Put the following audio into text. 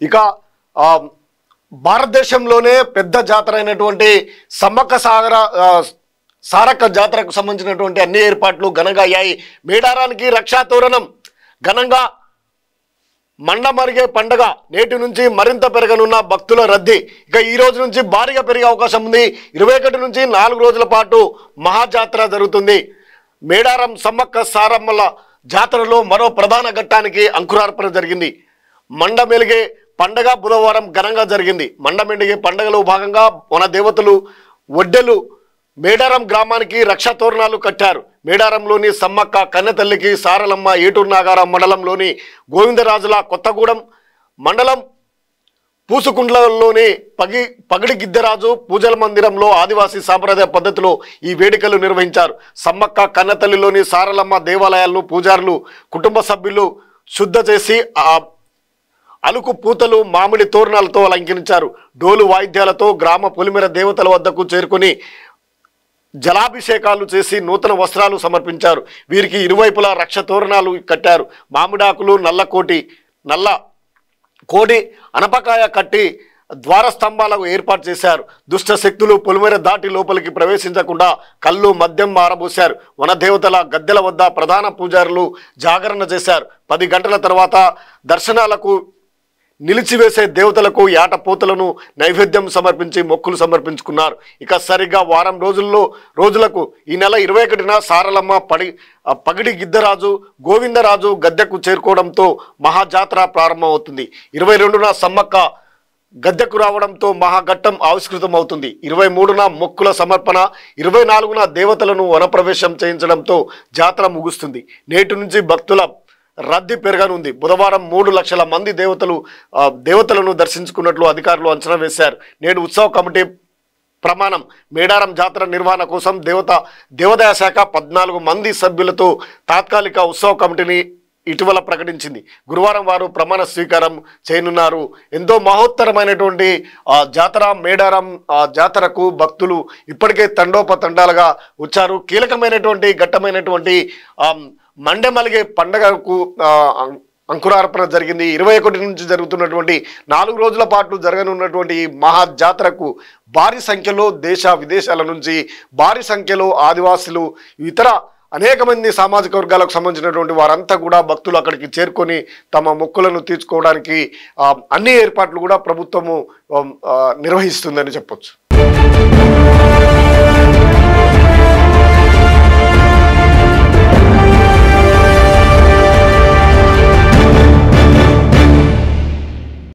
ఇక భారతదేశంలోనే పెద్ద జాతర అయినటువంటి సమ్మక్క సారక్క జాతరకు సంబంధించినటువంటి అన్ని ఏర్పాట్లు ఘనంగా అయ్యాయి. మేడారానికి రక్షా తోరణం ఘనంగా మండమరిగే పండగ నేటి నుంచి మరింత పెరగనున్న భక్తుల రద్దీ ఇక ఈ రోజు నుంచి భారీగా పెరిగే అవకాశం ఉంది. 21 నుంచి 4 రోజుల పాటు మహాజాతర జరుగుతుంది. మేడారం సమ్మక్క సారమ్మల జాతరలో మరో ప్రధాన ఘట్టానికి అంకురార్పణ జరిగింది. మండమెలిగే పండగ బుధవారం ఘనంగా జరిగింది. మండమెలిగే పండగలో భాగంగా మన దేవతలు ఒడ్డెలు మేడారం గ్రామానికి రక్షా తోరణాలు కట్టారు. మేడారంలోని సమ్మక్క కన్నెతల్లికి సారలమ్మ ఏటూరు నాగారం మండలంలోని గోవిందరాజుల కొత్తగూడెం మండలం పూసుకుండ్లలోని పగిడి గిద్దరాజు పూజల మందిరంలో ఆదివాసీ సాంప్రదాయ పద్ధతిలో ఈ వేడుకలు నిర్వహించారు. సమ్మక్క కన్నెతల్లిలోని సారలమ్మ దేవాలయాలను పూజారులు కుటుంబ సభ్యులు శుద్ధ చేసి అలుకు పూతలు మామిడి తోరణాలతో అలంకరించారు. డోలు వాయిద్యాలతో గ్రామ పొలిమేర దేవతల వద్దకు చేరుకుని జలాభిషేకాలు చేసి నూతన వస్త్రాలు సమర్పించారు. వీరికి ఇరువైపులా రక్ష తోరణాలు కట్టారు. మామిడాకులు నల్ల కోడి అనపకాయ కట్టి ద్వారస్తంభాలకు ఏర్పాటు చేశారు. దుష్ట శక్తులు పొలిమేర దాటి లోపలికి ప్రవేశించకుండా కళ్ళు మద్యం మారబోశారు. వనదేవతల గద్దెల వద్ద ప్రధాన పూజారులు జాగరణ చేశారు. 10 గంటల తర్వాత దర్శనాలకు నిలిచివేసే దేవతలకు యాటపోతలను నైవేద్యం సమర్పించి మొక్కులు సమర్పించుకున్నారు. ఇక సరిగ్గా వారం రోజులకు ఈ నెల 21న సారలమ్మ పగిడి గిద్దరాజు గోవిందరాజు గద్దెకు చేరుకోవడంతో మహాజాతర ప్రారంభమవుతుంది. 22న సమ్మక్క గద్దెకు రావడంతో మహాఘట్టం ఆవిష్కృతం అవుతుంది. 23న మొక్కుల సమర్పణ, 24న దేవతలను వనప్రవేశం చేయించడంతో జాతర ముగుస్తుంది. నేటి నుంచి భక్తుల రద్దీ పెరగనుంది. బుధవారం 3 లక్షల మంది దేవతలను దర్శించుకున్నట్లు అధికారులు అంచనా వేశారు. నేడు ఉత్సవ కమిటీ ప్రమాణం మేడారం జాతర నిర్వహణ కోసం దేవాదాయ శాఖ 14 మంది సభ్యులతో తాత్కాలిక ఉత్సవ కమిటీని ఇటీవల ప్రకటించింది. గురువారం వారు ప్రమాణ స్వీకారం చేయనున్నారు. ఎంతో మహోత్తరమైనటువంటి జాతర మేడారం జాతరకు భక్తులు ఇప్పటికే తండోపతండాలుగా వచ్చారు. కీలకమైనటువంటి ఘట్టమైనటువంటి మండమలిగే పండగకు అంకురార్పణ జరిగింది. 21 నుంచి జరుగుతున్నటువంటి 4 రోజుల పాటు జరగనున్నటువంటి ఈ మహాజాతరకు భారీ సంఖ్యలో దేశ విదేశాల నుంచి భారీ సంఖ్యలో ఆదివాసులు ఇతర అనేక మంది సామాజిక వర్గాలకు సంబంధించినటువంటి వారంతా కూడా భక్తులు అక్కడికి చేరుకొని తమ మొక్కులను తీర్చుకోవడానికి అన్ని ఏర్పాట్లు కూడా ప్రభుత్వము నిర్వహిస్తుందని చెప్పొచ్చు.